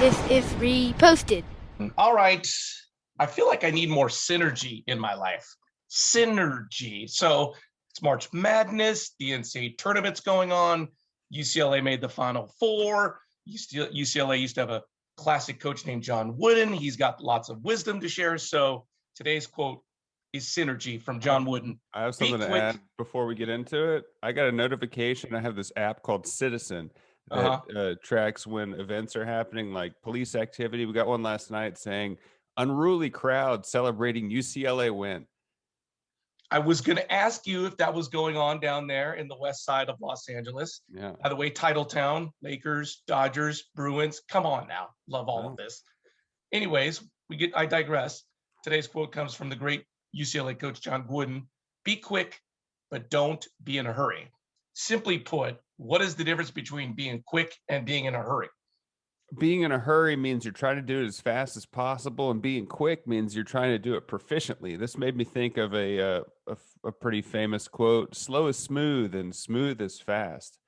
If reposted. All right. I feel like I need more synergy in my life. Synergy. So it's March Madness, the NCAA tournament's going on. UCLA made the Final Four. UCLA used to have a classic coach named John Wooden. He's got lots of wisdom to share. So today's quote is synergy from John Wooden. I have Be something to quick. add before we get into it. I got a notification. I have this app called Citizen that tracks when events are happening, like police activity. We got one last night saying unruly crowd celebrating UCLA win. I was going to ask you if that was going on down there in the west side of Los Angeles. Yeah. By the way, Titletown, Lakers, Dodgers, Bruins. Come on now. Love all Well, of this. Anyways, I digress. Today's quote comes from the great UCLA coach John Wooden. Be quick, but don't be in a hurry. Simply put, what is the difference between being quick and being in a hurry? being in a hurry means you're trying to do it as fast as possible, and being quick means you're trying to do it proficiently. This made me think of a pretty famous quote: "Slow is smooth, and smooth is fast."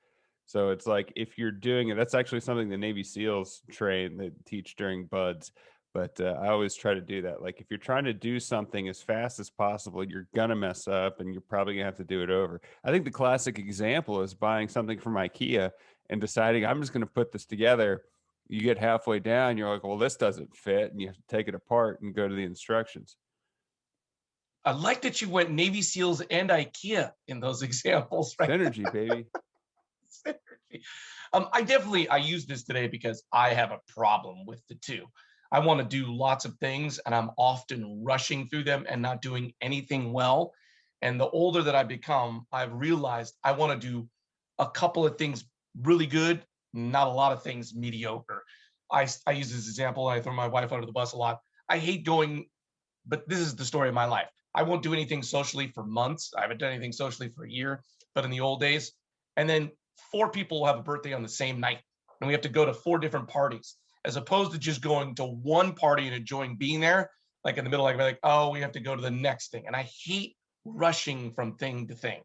So it's like if you're doing it, that's actually something the Navy SEALs train, they teach during buds. But I always try to do that. Like if you're trying to do something as fast as possible, you're gonna mess up, and you're probably gonna have to do it over. I think the classic example is buying something from IKEA and deciding I'm just gonna put this together. You get halfway down, you're like, well, this doesn't fit, and you have to take it apart and go to the instructions. I like that you went Navy SEALs and IKEA in those examples, right? Synergy, baby. I use this today because I have a problem with the two. I want to do lots of things and I'm often rushing through them and not doing anything well. And the older that I become, I've realized I want to do a couple of things really good, not a lot of things mediocre. I use this example. I throw my wife under the bus a lot. I hate going, but this is the story of my life. I won't do anything socially for months. I haven't done anything socially for a year, but in the old days, and then four people will have a birthday on the same night, and we have to go to four different parties, as opposed to just going to one party and enjoying being there. Like in the middle, like oh, we have to go to the next thing, and I hate rushing from thing to thing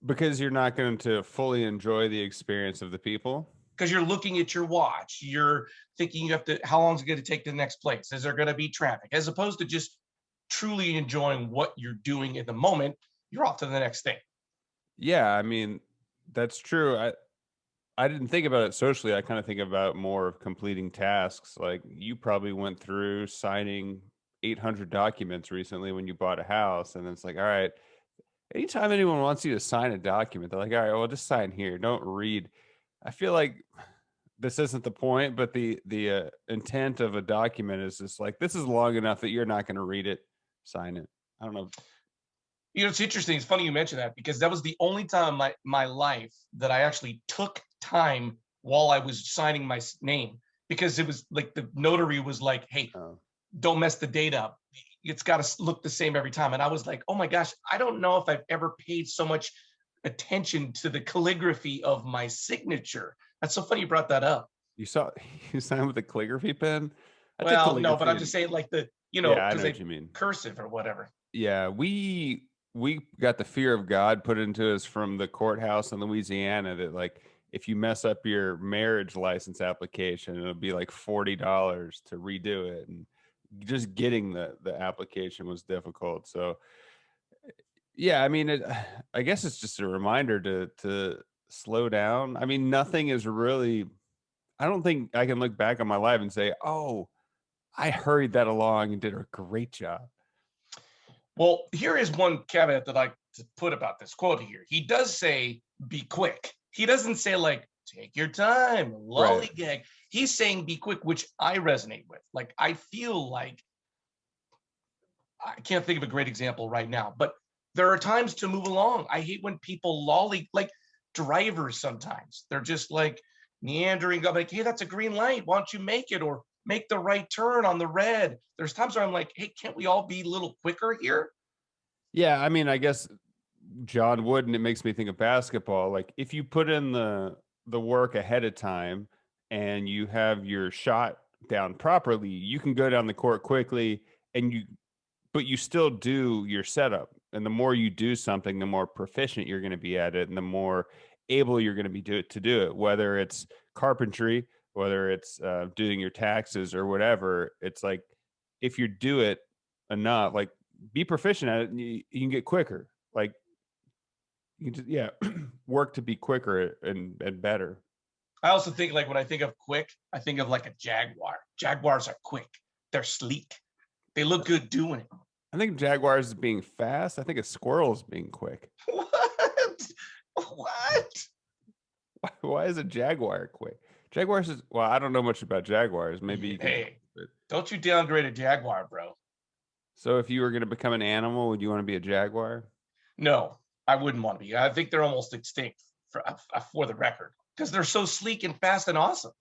Because you're not going to fully enjoy the experience of the people. because you're looking at your watch. You're thinking you have to. How long is it going to take to the next place? Is there going to be traffic? As opposed to just truly enjoying what you're doing in the moment, you're off to the next thing. Yeah, I mean, that's true. I didn't think about it socially. I kind of think about more of completing tasks. Like you probably went through signing 800 documents recently when you bought a house, and it's like, all right, anytime anyone wants you to sign a document, they're like, all right, well, just sign here. Don't read. I feel like this isn't the point, but the intent of a document is just like this is long enough that you're not going to read it. Sign it. I don't know. It's interesting. It's funny you mentioned that because that was the only time in my life that I actually took time while I was signing my name, because it was like the notary was like, hey, Oh. don't mess the date up. It's got to look the same every time. And I was like, oh my gosh, I don't know if I've ever paid so much attention to the calligraphy of my signature. That's so funny you brought that up. You saw you signed with a calligraphy pen. I took Well, no, but I'm calligraphy. just saying like Yeah, I because know they what you mean. cursive or whatever. Yeah, we got the fear of God put into us from the courthouse in Louisiana that like if you mess up your marriage license application, it'll be like $40 to redo it, and just getting the application was difficult. So yeah, I mean, I guess it's just a reminder to slow down. I mean, nothing is really. I don't think I can look back on my life and say, "Oh, I hurried that along and did a great job." Well, here is one caveat that I like to put about this quote here. He does say, be quick. He doesn't say, like, take your time, Right. lollygag. He's saying, be quick, which I resonate with. Like, I feel like I can't think of a great example right now, but there are times to move along. I hate when people like drivers sometimes. They're just like meandering up, like, hey, that's a green light. Why don't you make it or make the right turn on the red? There's times where I'm like, hey, can't we all be a little quicker here? Yeah, I mean, I guess John Wooden, it makes me think of basketball. Like if you put in the work ahead of time and you have your shot down properly, you can go down the court quickly and you but you still do your setup. And the more you do something, the more proficient you're going to be at it and the more able you're going to be to do it, whether it's carpentry whether it's doing your taxes or whatever. It's like if you do it enough, like be proficient at it, and you can get quicker. Like you can just work to be quicker and better. I also think like when I think of quick, I think of like a Jaguar. Jaguars are quick. They're sleek. They look good doing it. I think Jaguars is being fast. I think a squirrel is being quick. What? What? Why is a Jaguar quick? Jaguars is, well, I don't know much about Jaguars. Maybe you can. Hey, don't you downgrade a Jaguar, bro. So if you were going to become an animal, would you want to be a Jaguar? No, I wouldn't want to be. I think they're almost extinct for the record because they're so sleek and fast and awesome.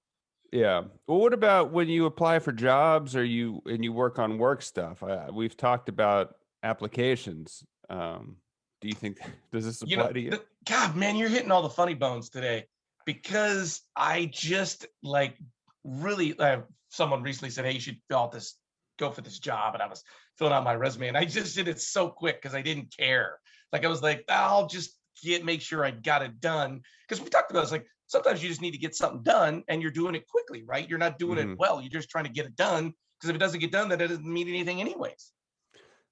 Yeah. Well, what about when you apply for jobs or you work on work stuff? We've talked about applications. Do you think does this apply to you? God, man, you're hitting all the funny bones today because I just like really. Someone recently said, "Hey, you should go for this job," and I was filling out my resume, and I just did it so quick because I didn't care. Like I was like, I'll just make sure I got it done because we talked about it's like sometimes you just need to get something done and you're doing it quickly, right? You're not doing it well. You're just trying to get it done because if it doesn't get done, then it doesn't mean anything anyways.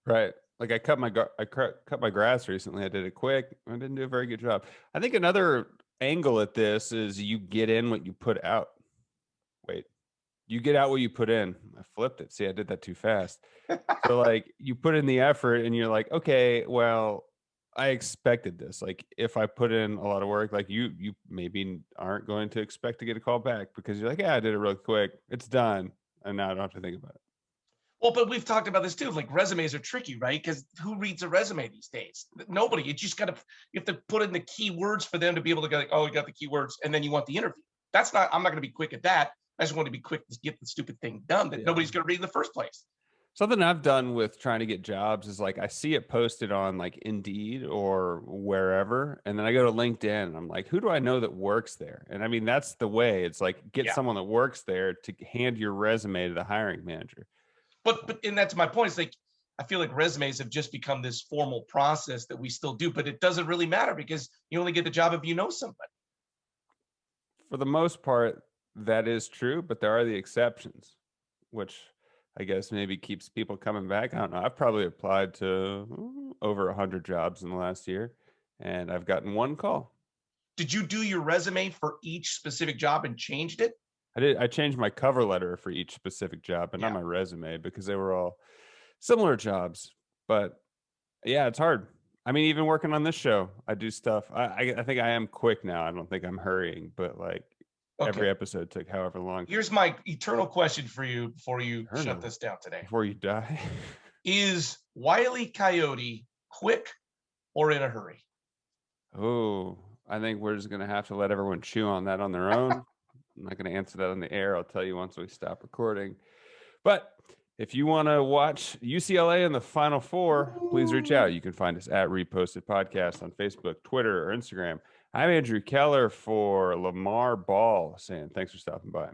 Right. Like I cut my grass recently. I did it quick. I didn't do a very good job. I think another angle at this is you get in what you put out. Wait, you get out what you put in. I flipped it. See, I did that too fast. So like you put in the effort and you're like, okay, well, I expected this. Like if I put in a lot of work, like you maybe aren't going to expect to get a call back because you're like, yeah, I did it real quick. It's done. And now I don't have to think about it. Well, but we've talked about this too. Like resumes are tricky, right? Because who reads a resume these days? Nobody. You just you have to put in the keywords for them to be able to go like, oh, you got the keywords, and then you want the interview. I'm not going to be quick at that. I just want to be quick to get the stupid thing done that nobody's going to read in the first place. Something I've done with trying to get jobs is like I see it posted on like Indeed or wherever, and then I go to LinkedIn and I'm like, who do I know that works there? And I mean, that's the way. It's like get someone that works there to hand your resume to the hiring manager. But and that's my point. It's like I feel like resumes have just become this formal process that we still do, but it doesn't really matter because you only get the job if you know somebody. For the most part, that is true, but there are the exceptions, which I guess maybe keeps people coming back. I don't know. I've probably applied to over 100 jobs in the last year, and I've gotten one call. Did you do your resume for each specific job and changed it? I did. I changed my cover letter for each specific job, but not my resume because they were all similar jobs. But yeah, it's hard. I mean, even working on this show, I do stuff. I think I am quick now. I don't think I'm hurrying, but like every episode took however long. Here's my eternal question for you before you shut this down today. Before you die. Is Wile E. Coyote quick or in a hurry? Oh, I think we're just going to have to let everyone chew on that on their own. I'm not going to answer that on the air. I'll tell you once we stop recording. But if you want to watch UCLA in the Final Four, please reach out. You can find us at Reposted Podcast on Facebook, Twitter, or Instagram. I'm Andrew Keller for Lamar Ball saying thanks for stopping by.